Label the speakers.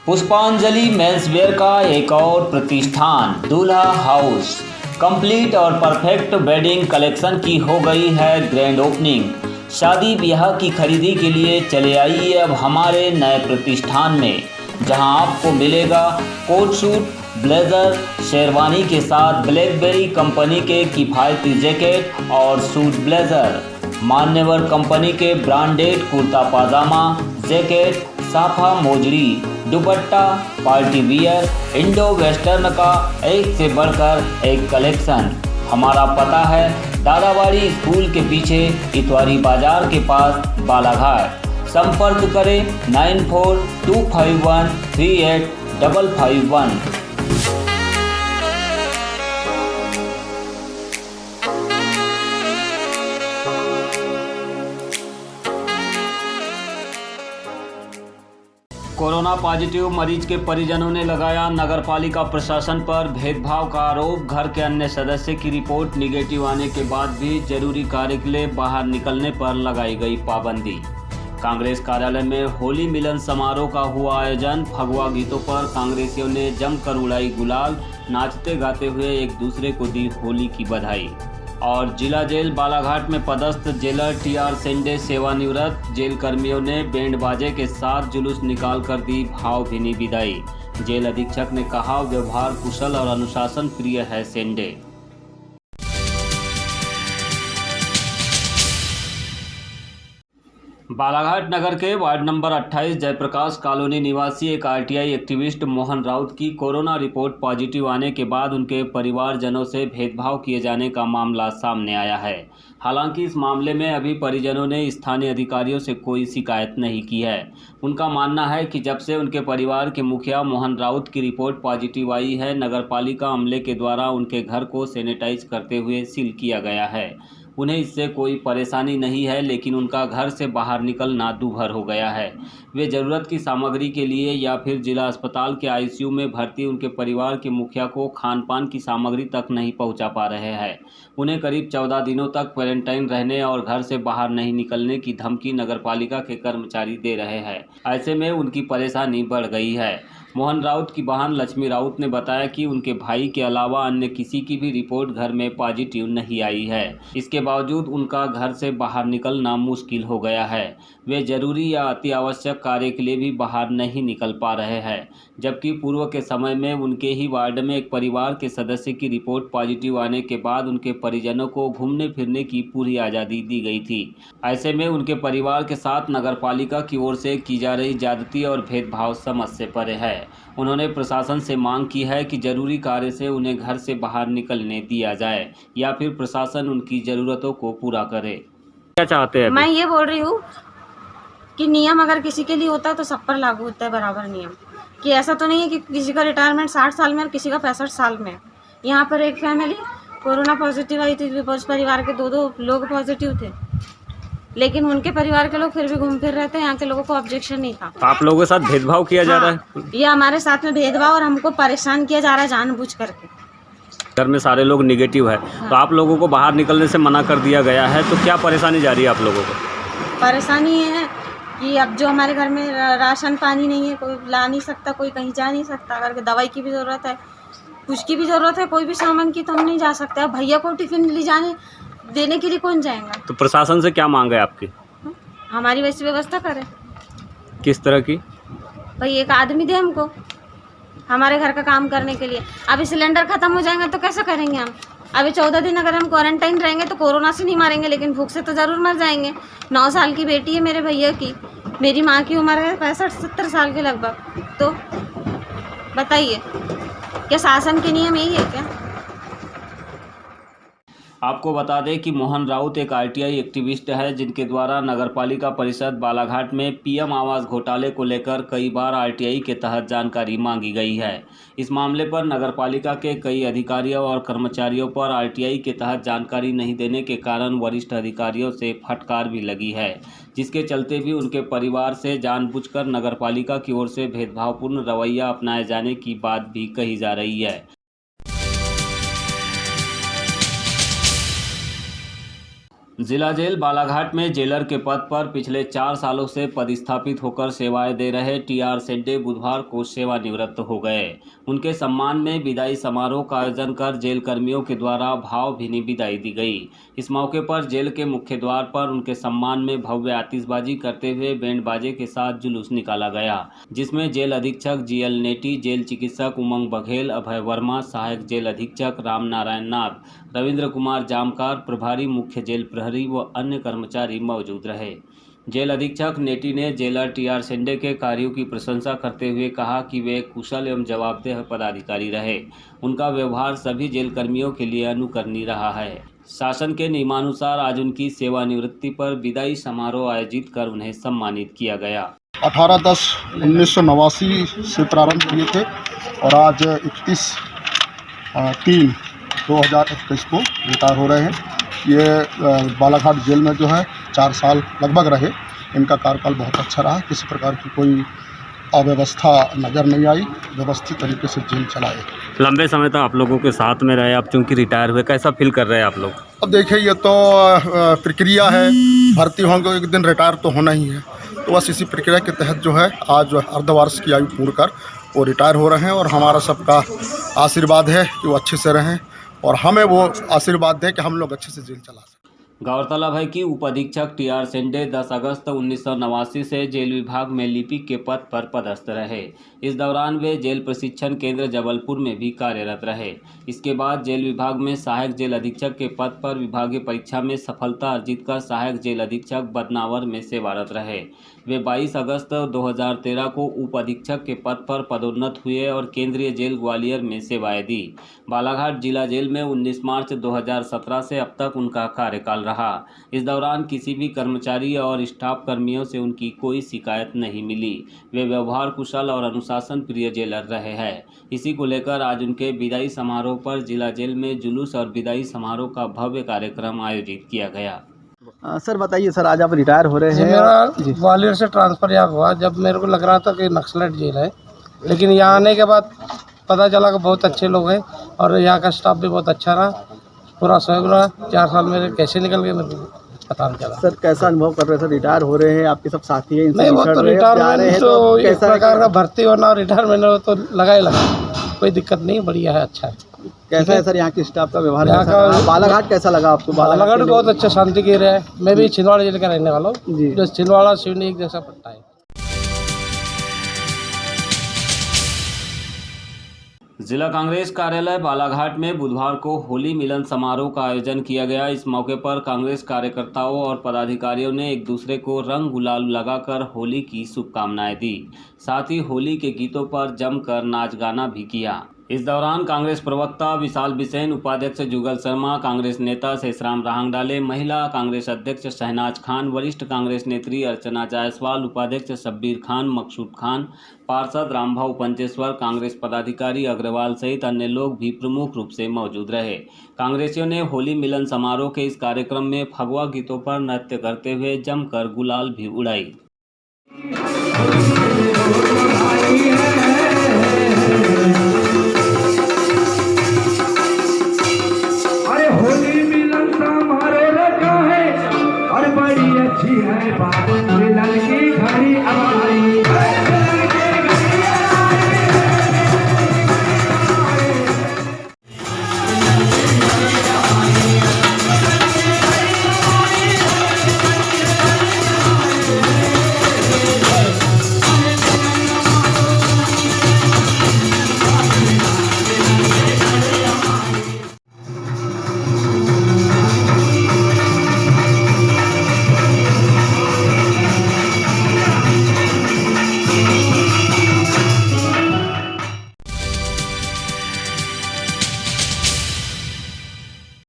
Speaker 1: पुष्पांजलि मेंसवेयर का एक और प्रतिष्ठान दूल्हा हाउस कंप्लीट और परफेक्ट वेडिंग कलेक्शन की हो गई है ग्रैंड ओपनिंग। शादी ब्याह की खरीदी के लिए चले आइए अब हमारे नए प्रतिष्ठान में, जहां आपको मिलेगा कोट सूट, ब्लेजर, शेरवानी के साथ ब्लैकबेरी कंपनी के किफ़ायती जैकेट और सूट ब्लेजर, मान्यवर कंपनी के ब्रांडेड कुर्ता पाजामा, जैकेट, साफा मोजड़ी, dupatta, party wear, Indo western का एक से बढ़कर एक कलेक्शन। हमारा पता है दादाबाड़ी स्कूल के पीछे इतवारी बाजार के पास बालाघाट। संपर्क करें 9425138551। कोरोना पॉजिटिव मरीज के परिजनों ने लगाया नगरपालिका प्रशासन पर भेदभाव का आरोप। घर के अन्य सदस्य की रिपोर्ट निगेटिव आने के बाद भी जरूरी कार्य के लिए बाहर निकलने पर लगाई गई पाबंदी। कांग्रेस कार्यालय में होली मिलन समारोह का हुआ आयोजन। फगुआ गीतों पर कांग्रेसियों ने जमकर उड़ाई गुलाल, नाचते गाते हुए एक दूसरे को दी होली की बधाई। और जिला जेल बालाघाट में पदस्थ जेलर टीआर सेंडे सेवानिवृत्त जेल कर्मियों ने बैंड बाजे के साथ जुलूस निकाल कर दी भावभीनी विदाई। जेल अधीक्षक ने कहा, व्यवहार कुशल और अनुशासन प्रिय है सेंडे। बालाघाट नगर के वार्ड नंबर 28 जयप्रकाश कॉलोनी निवासी एक आरटीआई एक्टिविस्ट मोहन राउत की कोरोना रिपोर्ट पॉजिटिव आने के बाद उनके परिवारजनों से भेदभाव किए जाने का मामला सामने आया है। हालांकि इस मामले में अभी परिजनों ने स्थानीय अधिकारियों से कोई शिकायत नहीं की है। उनका मानना है कि जब से उनके परिवार के मुखिया मोहन राउत की रिपोर्ट पॉजिटिव आई है, नगरपालिका अमले के द्वारा उनके घर को सैनिटाइज करते हुए सील किया गया है। उन्हें इससे कोई परेशानी नहीं है, लेकिन उनका घर से बाहर निकलना दूभर हो गया है। वे ज़रूरत की सामग्री के लिए या फिर जिला अस्पताल के आईसीयू में भर्ती उनके परिवार के मुखिया को खान पान की सामग्री तक नहीं पहुंचा पा रहे हैं। उन्हें करीब 14 दिनों तक क्वारंटाइन रहने और घर से बाहर नहीं निकलने की धमकी नगरपालिका के कर्मचारी दे रहे हैं। ऐसे में उनकी परेशानी बढ़ गई है। मोहन राउत की बहन लक्ष्मी राउत ने बताया कि उनके भाई के अलावा अन्य किसी की भी रिपोर्ट घर में पॉजिटिव नहीं आई है। इसके बावजूद उनका घर से बाहर निकलना मुश्किल हो गया है। वे जरूरी या अति आवश्यक कार्य के लिए भी बाहर नहीं निकल पा रहे हैं, जबकि पूर्व के समय में उनके ही वार्ड में एक परिवार के सदस्य की रिपोर्ट पॉजिटिव आने के बाद उनके परिजनों को घूमने फिरने की पूरी आज़ादी दी गई थी। ऐसे में उनके परिवार के साथ नगरपालिका की ओर से की जा रही ज्यादती और भेदभाव समझ से परे है। उन्होंने प्रशासन से मांग की है कि जरूरी कार्य से उन्हें घर से बाहर निकलने दिया जाए या फिर प्रशासन उनकी ज़रूरतों को पूरा करे। क्या चाहते हैं?
Speaker 2: मैं ये बोल रही हूँ कि नियम अगर किसी के लिए होता है तो सब पर लागू होता है बराबर नियम, कि ऐसा तो नहीं है कि किसी का रिटायरमेंट 60 साल में और किसी का 65 साल में। यहाँ पर एक फैमिली कोरोना पॉजिटिव आई थी, उस परिवार के दो लोग पॉजिटिव थे, लेकिन उनके परिवार के लोग फिर भी घूम फिर रहे थे। यहाँ के लोगों को ऑब्जेक्शन नहीं था।
Speaker 1: आप लोगों के साथ भेदभाव किया जा रहा है?
Speaker 2: ये हमारे साथ में भेदभाव और हमको परेशान किया जा रहा है जानबूझ करके।
Speaker 1: घर में सारे लोग निगेटिव है, तो आप लोगों को बाहर निकलने से मना कर दिया गया है, तो क्या परेशानी जा रही है आप लोगों को?
Speaker 2: परेशानी ये है कि अब जो हमारे घर में राशन पानी नहीं है, कोई ला नहीं सकता, कोई कहीं जा नहीं सकता। अगर दवाई की भी ज़रूरत है, कुछ की भी ज़रूरत है, कोई भी सामान की, तो हम नहीं जा सकते। अब भैया को टिफ़िन ले जाने देने के लिए कौन जाएगा?
Speaker 1: तो प्रशासन से क्या मांग है आपकी?
Speaker 2: हमारी वैसी व्यवस्था करे।
Speaker 1: किस तरह की?
Speaker 2: भाई एक आदमी दे हमको हमारे घर का काम करने के लिए। अभी सिलेंडर ख़त्म हो जाएंगे तो कैसे करेंगे हम? अभी 14 दिन अगर हम क्वारंटाइन रहेंगे तो कोरोना से नहीं मारेंगे, लेकिन भूख से तो ज़रूर मर जाएंगे। 9 साल की बेटी है मेरे भैया की, मेरी माँ की उम्र है 65-70 साल के लगभग। तो बताइए, क्या शासन के नियम यही है क्या?
Speaker 1: आपको बता दें कि मोहन राउत एक आरटीआई एक्टिविस्ट है, जिनके द्वारा नगरपालिका परिषद बालाघाट में पीएम आवास घोटाले को लेकर कई बार आरटीआई के तहत जानकारी मांगी गई है। इस मामले पर नगरपालिका के कई अधिकारियों और कर्मचारियों पर आरटीआई के तहत जानकारी नहीं देने के कारण वरिष्ठ अधिकारियों से फटकार भी लगी है, जिसके चलते भी उनके परिवार से जानबूझकर नगरपालिका की ओर से भेदभावपूर्ण रवैया अपनाए जाने की बात भी कही जा रही है। जिला जेल बालाघाट में जेलर के पद पर पिछले 4 सालों से पदस्थापित होकर सेवाएं दे रहे टीआर सेंडे बुधवार को सेवानिवृत्त हो गए। उनके सम्मान में विदाई समारोह का आयोजन कर जेल कर्मियों के द्वारा भावभीनी विदाई दी गई। इस मौके पर जेल के मुख्य द्वार पर उनके सम्मान में भव्य आतिशबाजी करते हुए बैंड बाजे के साथ जुलूस निकाला गया, जिसमें जेल अधीक्षक जीएल नेटी, जेल चिकित्सक उमंग बघेल, अभय वर्मा, सहायक जेल अधीक्षक राम नारायण नाथ, रविंद्र कुमार जामकार, प्रभारी मुख्य जेल प्रहरी व अन्य कर्मचारी मौजूद रहे। जेल अधीक्षक नेटी ने जेलर टीआर सेंडे के कार्यों की प्रशंसा करते हुए कहा कि वे कुशल एवं जवाबदेह पदाधिकारी रहे। उनका व्यवहार सभी जेल कर्मियों के लिए अनुकरणीय रहा है। शासन के नियमानुसार आज उनकी सेवानिवृत्ति पर विदाई समारोह आयोजित कर उन्हें सम्मानित किया गया।
Speaker 3: 18/10/1989 से प्रारंभ किए थे और आज 31/3/2021 को रिटायर हो रहे हैं। ये बालाघाट जेल में जो है 4 साल लगभग रहे। इनका कार्यकाल बहुत अच्छा रहा, किसी प्रकार की कोई अव्यवस्था नज़र नहीं आई, व्यवस्थित तरीके से जेल चलाए।
Speaker 1: लंबे समय तक आप लोगों के साथ में रहे, अब चूंकि रिटायर हुए, कैसा फील कर रहे हैं आप लोग?
Speaker 3: अब देखिए, ये तो प्रक्रिया है, भर्ती होंगे एक दिन, रिटायर तो होना ही है। तो बस इसी प्रक्रिया के तहत जो है आज अर्धवार्ष की आयु पूर्ण कर वो रिटायर हो रहे हैं और हमारा सबका आशीर्वाद है कि वो अच्छे से रहें और हमें वो आशीर्वाद दें कि हम लोग अच्छे से जेल चला सकें।
Speaker 1: गौरतलब है कि उप अधीक्षक टीआर सेंडे 10 अगस्त 1989 से जेल विभाग में लिपिक के पद पर पदस्थ रहे। इस दौरान वे जेल प्रशिक्षण केंद्र जबलपुर में भी कार्यरत रहे। इसके बाद जेल विभाग में सहायक जेल अधीक्षक के पद पर विभागीय परीक्षा में सफलता अर्जित कर सहायक जेल अधीक्षक बदनावर में सेवारत रहे। वे 22 अगस्त 2013 को उप अधीक्षक के पद पर पदोन्नत हुए और केंद्रीय जेल ग्वालियर में सेवाएं दी। बालाघाट जिला जेल में 19 मार्च 2017 से अब तक उनका कार्यकाल रहा। इस दौरान किसी भी कर्मचारी और स्टाफ कर्मियों से उनकी कोई शिकायत नहीं मिली। वे व्यवहार कुशल और अनुशासन प्रिय जेलर रहे हैं। इसी को लेकर आज उनके विदाई समारोह पर जिला जेल में जुलूस और विदाई समारोह का भव्य कार्यक्रम आयोजित किया गया।
Speaker 4: सर बताइए, सर आज आप रिटायर हो रहे हैं।
Speaker 5: मेरा ग्वालियर से ट्रांसफ़र यहाँ हुआ जब मेरे को लग रहा था कि नक्सलाइट जेल है, लेकिन यहाँ आने के बाद पता चला कि बहुत अच्छे लोग हैं और यहाँ का स्टाफ भी बहुत अच्छा रहा, पूरा सहयोग रहा। 4 साल मेरे कैसे निकल गए मेरे को पता नहीं चला।
Speaker 4: सर कैसा अनुभव कर रहे हैं? सर रिटायर हो रहे हैं, आपके सब साथी हैं,
Speaker 5: नहीं वो तो रिटायरमेंट तो एक प्रकार का भर्ती होना और रिटायरमेंट हो तो लगा ही लगा, कोई दिक्कत नहीं, बढ़िया है, अच्छा है।
Speaker 4: कैसा है सर यहाँ की स्टाफ का व्यवहार?
Speaker 5: यहाँ का
Speaker 4: बालाघाट कैसा लगा आपको?
Speaker 5: बालाघाट बहुत अच्छा शांति की रहा है। मैं भी छिंदवाड़ा जेल का रहने वाला हूँ
Speaker 4: जी।
Speaker 5: जो छिंदवाड़ा सिवनी एक जैसा पड़ता है।
Speaker 1: जिला कांग्रेस कार्यालय बालाघाट में बुधवार को होली मिलन समारोह का आयोजन किया गया। इस मौके पर कांग्रेस कार्यकर्ताओं और पदाधिकारियों ने एक दूसरे को रंग गुलाल लगाकर होली की शुभकामनाएं दी। साथ ही होली के गीतों पर जमकर नाच गाना भी किया। इस दौरान कांग्रेस प्रवक्ता विशाल बिसेन, उपाध्यक्ष जुगल शर्मा, कांग्रेस नेता शेषराम राहंगडाले, महिला कांग्रेस अध्यक्ष शहनाज खान, वरिष्ठ कांग्रेस नेत्री अर्चना जायसवाल, उपाध्यक्ष शब्बीर खान, मकसूद खान, पार्षद रामभाऊ पंचेश्वर, कांग्रेस पदाधिकारी अग्रवाल सहित अन्य लोग भी प्रमुख रूप से मौजूद रहे। कांग्रेसियों ने होली मिलन समारोह के इस कार्यक्रम में फगुआ गीतों पर नृत्य करते हुए जमकर गुलाल भी उड़ाई।